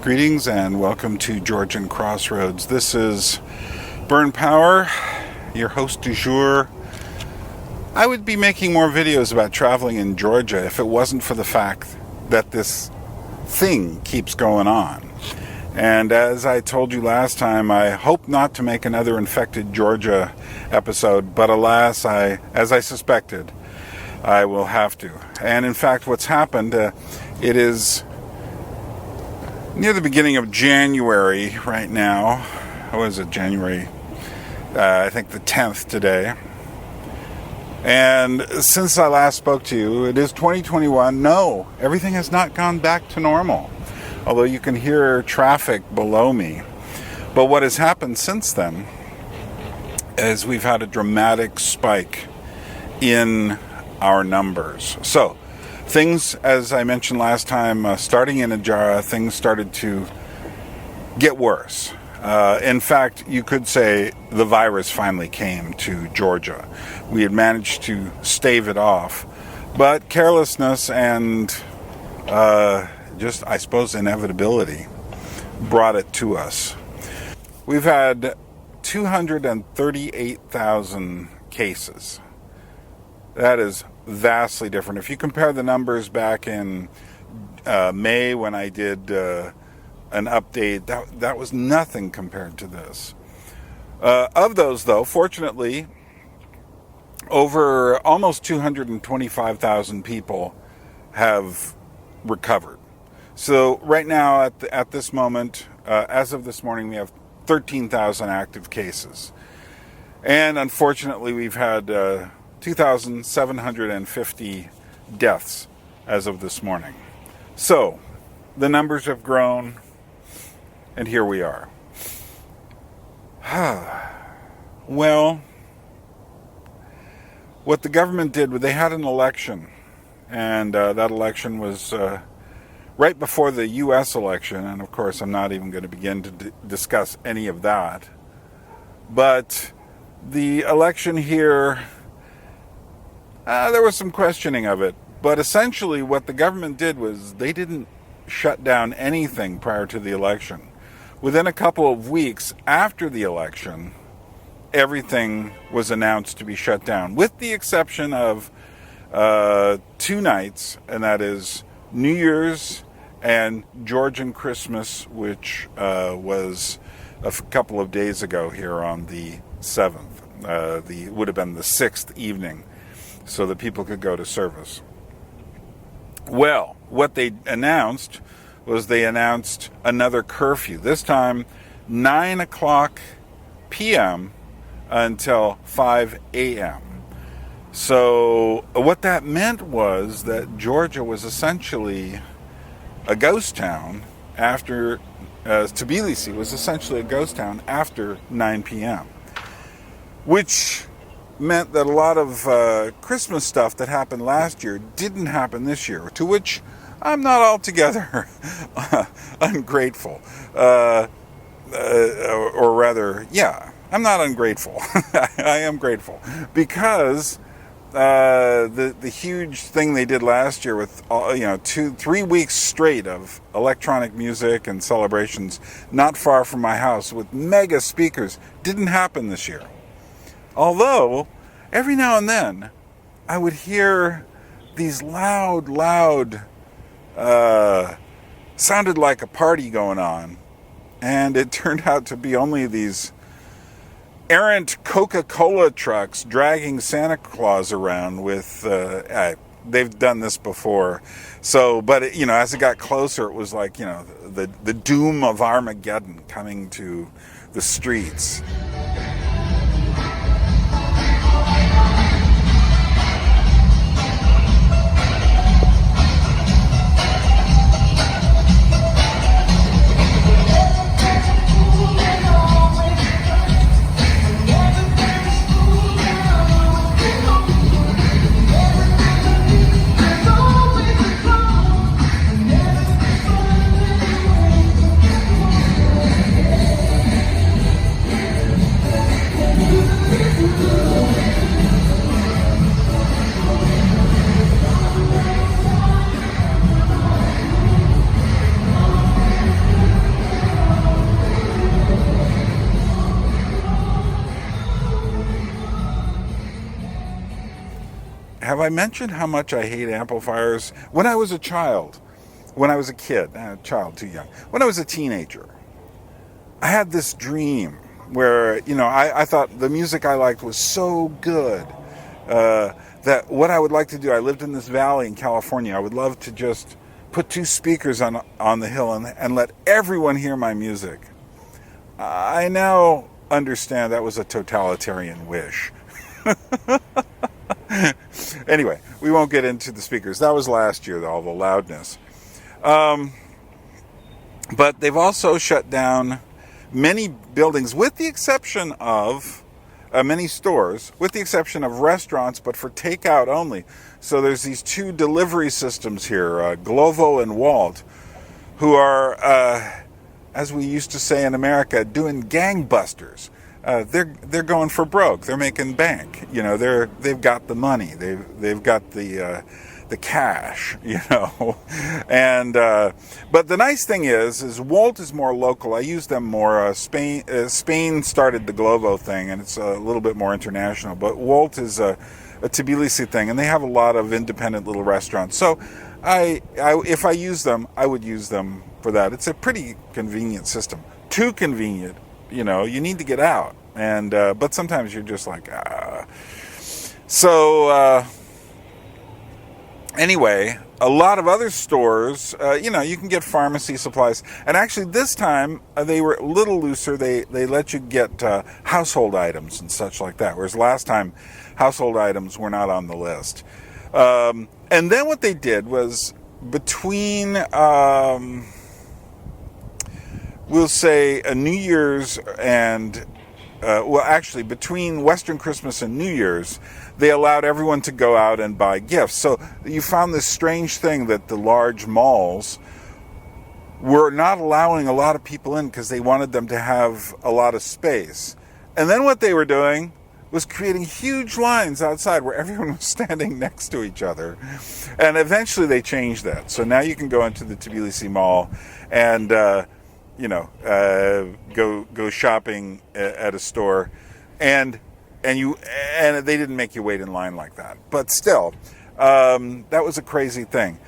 Greetings and welcome to Georgian Crossroads. This is Byrne Power, your host du jour. I would be making more videos about traveling in Georgia if it wasn't for the fact that this thing keeps going on. And as I told you last time, I hope not to make another infected Georgia episode, but alas, as I suspected, I will have to. And in fact, what's happened, it is near the beginning of January right now. What is it, January? I think the 10th today. And since I last spoke to you, it is 2021. No, everything has not gone back to normal. Although you can hear traffic below me. But what has happened since then is we've had a dramatic spike in our numbers. So, things, as I mentioned last time, starting in Ajara, things started to get worse. In fact, you could say the virus finally came to Georgia. We had managed to stave it off, but carelessness and just, I suppose, inevitability brought it to us. We've had 238,000 cases. That is vastly different. If you compare the numbers back in May when I did an update, that was nothing compared to this. Of those, though, fortunately, over almost 225,000 people have recovered. So right now, at this moment, as of this morning, we have 13,000 active cases. And unfortunately, we've had 2,750 deaths as of this morning. So, the numbers have grown, and here we are. Well, what the government did, they had an election, and that election was right before the U.S. election, and of course I'm not even going to begin to discuss any of that. But the election here, there was some questioning of it, but essentially what the government did was they didn't shut down anything prior to the election. Within a couple of weeks after the election, everything was announced to be shut down, with the exception of 2 nights, and that is New Year's and Georgian Christmas, which was a couple of days ago here on the 7th. Would have been the 6th evening, so that people could go to service. Well, what they announced was they announced another curfew. This time, 9 o'clock p.m. until 5 a.m. So what that meant was that Georgia was essentially a ghost town after, Tbilisi was essentially a ghost town after 9 p.m. Which meant that a lot of Christmas stuff that happened last year didn't happen this year, to which I'm not altogether ungrateful. Or rather, yeah, I'm not ungrateful. I am grateful because the huge thing they did last year with 2-3 weeks straight of electronic music and celebrations not far from my house with mega speakers didn't happen this year. Although, every now and then, I would hear these loud, sounded like a party going on, and it turned out to be only these errant Coca-Cola trucks dragging Santa Claus around with, they've done this before. So, but as it got closer, it was like, the doom of Armageddon coming to the streets. have I mentioned how much I hate amplifiers? When I was a child, when I was a kid, child too young, when I was a teenager, I had this dream where, I thought the music I liked was so good that what I would like to do, I lived in this valley in California. I would love to just put two speakers on the hill and let everyone hear my music. I now understand that was a totalitarian wish. Anyway, we won't get into the speakers. That was last year, all the loudness. But they've also shut down many buildings, with the exception of many stores, with the exception of restaurants, but for takeout only. So there's these two delivery systems here, Glovo and Walt, who are, as we used to say in America, doing gangbusters. They're going for broke. They're making bank. They've got the money. They've got the cash. And but the nice thing is Walt is more local. I use them more. Spain started the Glovo thing, and it's a little bit more international. But Walt is a Tbilisi thing, and they have a lot of independent little restaurants. So if I use them, I would use them for that. It's a pretty convenient system. Too convenient. You need to get out, and but sometimes you're just like, So anyway, a lot of other stores, you can get pharmacy supplies, and actually this time they were a little looser. They let you get household items and such like that, whereas last time household items were not on the list. And then what they did was between we'll say a New Year's and, actually between Western Christmas and New Year's, they allowed everyone to go out and buy gifts. So you found this strange thing that the large malls were not allowing a lot of people in because they wanted them to have a lot of space. And then what they were doing was creating huge lines outside where everyone was standing next to each other. And eventually they changed that. So now you can go into the Tbilisi Mall and go shopping at a store, and they didn't make you wait in line like that. But still, that was a crazy thing.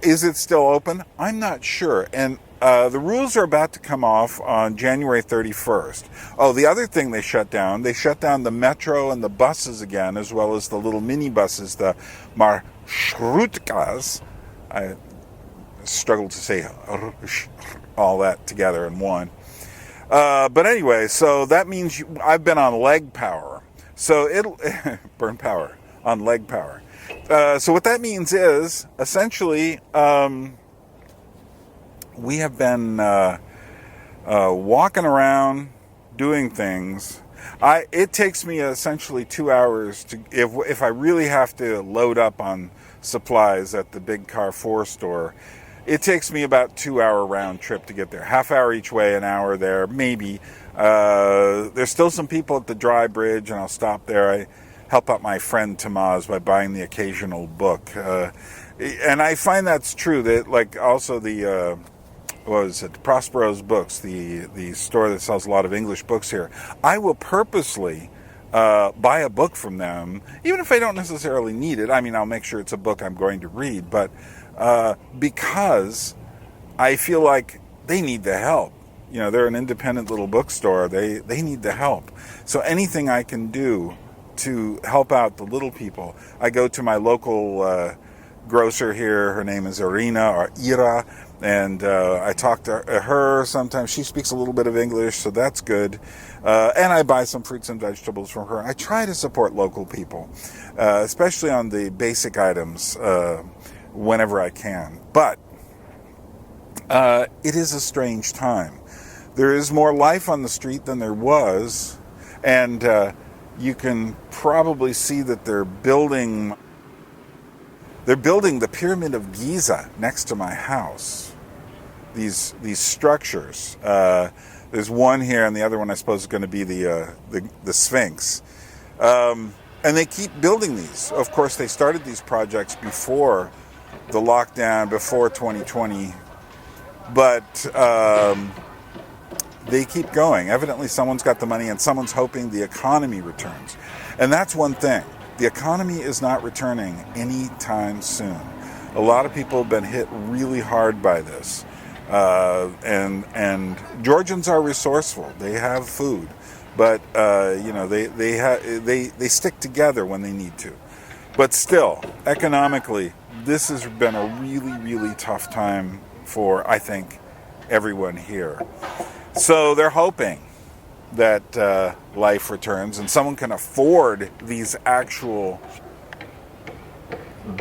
Is it still open? I'm not sure. And the rules are about to come off on January 31st. Oh, the other thing they shut down the metro and the buses again, as well as the little mini buses, the marshrutkas. I struggled to say all that together in one. But anyway, so that means I've been on leg power. So it'll burn power on leg power. So what that means is essentially we have been walking around doing things. It takes me essentially 2 hours to if I really have to load up on supplies at the big Carrefour store. It takes me about 2 hour round trip to get there. Half hour each way, an hour there, maybe. There's still some people at the dry bridge, and I'll stop there. I help out my friend Tamaz by buying the occasional book. And I find that's true. That also the Crossroads Books, the store that sells a lot of English books here. I will purposely buy a book from them, even if I don't necessarily need it. I mean, I'll make sure it's a book I'm going to read, but because I feel like they need the help. They're an independent little bookstore. They need the help. So anything I can do to help out the little people. I go to my local grocer here. Her name is Ira, and I talk to her sometimes. She speaks a little bit of English, so that's good. And I buy some fruits and vegetables from her. I try to support local people, especially on the basic items, whenever I can. But it is a strange time. There is more life on the street than there was, and you can probably see that they're building the Pyramid of Giza next to my house. These structures. There's one here, and the other one I suppose is going to be the Sphinx. And they keep building these. Of course, they started these projects before the lockdown, before 2020, but they keep going. Evidently, someone's got the money, and someone's hoping the economy returns. And that's one thing. The economy is not returning anytime soon. A lot of people have been hit really hard by this. And Georgians are resourceful. They have food, but they stick together when they need to. But still, economically, this has been a really, really tough time for, I think, everyone here. So they're hoping that life returns and someone can afford these actual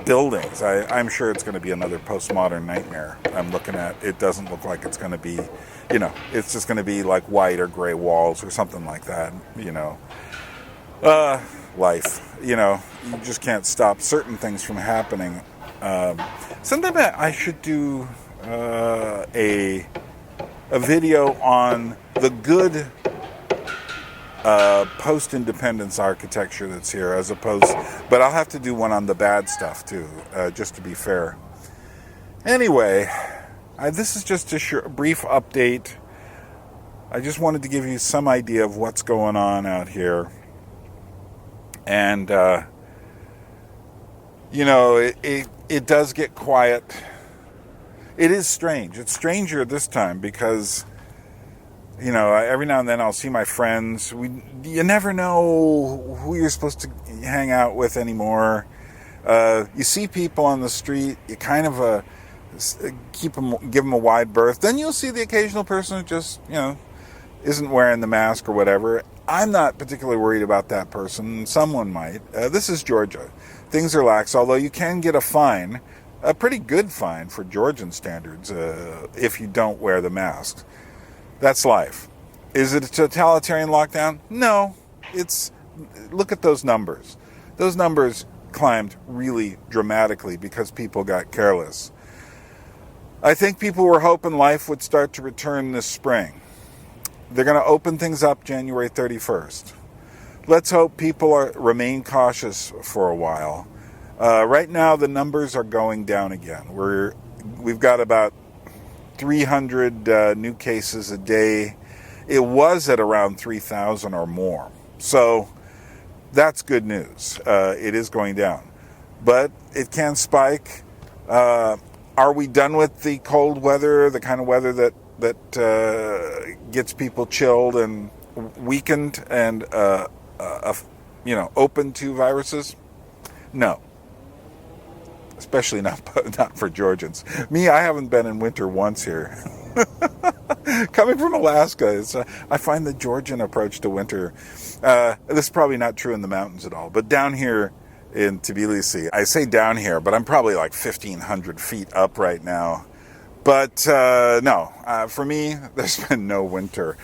buildings. I'm sure it's going to be another postmodern nightmare I'm looking at. It doesn't look like it's going to be, it's just going to be like white or gray walls or something like that, life, you just can't stop certain things from happening. Sometime I should do a video on the good post-independence architecture that's here, but I'll have to do one on the bad stuff too, just to be fair. Anyway, this is just a brief update. I just wanted to give you some idea of what's going on out here. And, it does get quiet. It is strange. It's stranger this time because, every now and then I'll see my friends. You never know who you're supposed to hang out with anymore. You see people on the street, you kind of give them a wide berth. Then you'll see the occasional person who just, isn't wearing the mask or whatever. I'm not particularly worried about that person. Someone might. This is Georgia. Things are lax, although you can get a fine, a pretty good fine for Georgian standards, if you don't wear the mask. That's life. Is it a totalitarian lockdown? No. Look at those numbers. Those numbers climbed really dramatically because people got careless. I think people were hoping life would start to return this spring. They're going to open things up January 31st. Let's hope people remain cautious for a while. Right now, the numbers are going down again. We've got about 300 new cases a day. It was at around 3,000 or more. So that's good news. It is going down. But it can spike. Are we done with the cold weather, the kind of weather that gets people chilled and weakened and open to viruses? No, especially not for Georgians. Me, I haven't been in winter once here. Coming from Alaska, I find the Georgian approach to winter. This is probably not true in the mountains at all, but down here in Tbilisi, I say down here, but I'm probably like 1,500 feet up right now. But no, for me, there's been no winter.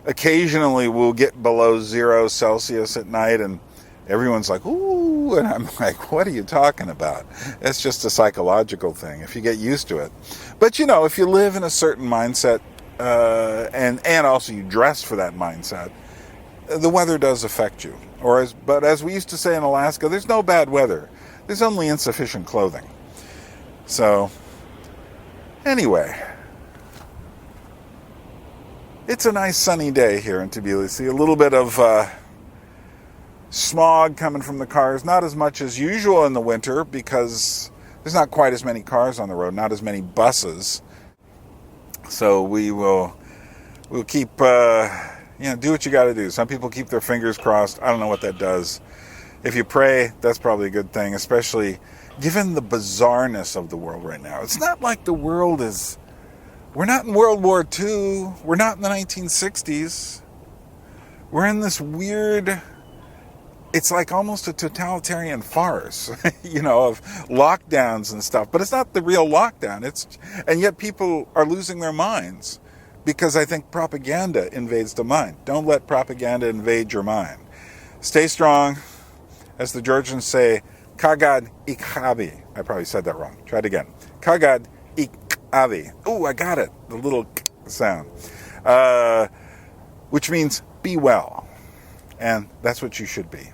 Occasionally we'll get below 0 Celsius at night and everyone's like, ooh, and I'm like, what are you talking about? It's just a psychological thing if you get used to it. But if you live in a certain mindset and also you dress for that mindset, the weather does affect you. But as we used to say in Alaska, there's no bad weather. There's only insufficient clothing. So anyway, it's a nice sunny day here in Tbilisi. A little bit of smog coming from the cars. Not as much as usual in the winter because there's not quite as many cars on the road, not as many buses. So we'll keep, do what you got to do. Some people keep their fingers crossed. I don't know what that does. If you pray, that's probably a good thing, especially given the bizarreness of the world right now. It's not like the world we're not in World War II. We're not in the 1960s. We're in this weird, it's like almost a totalitarian farce, of lockdowns and stuff. But it's not the real lockdown. And yet people are losing their minds because I think propaganda invades the mind. Don't let propaganda invade your mind. Stay strong. As the Georgians say, Kagad ikhabi. I probably said that wrong. Try it again. Kagad ikhabi. Ooh, I got it. The little sound. Which means be well. And that's what you should be.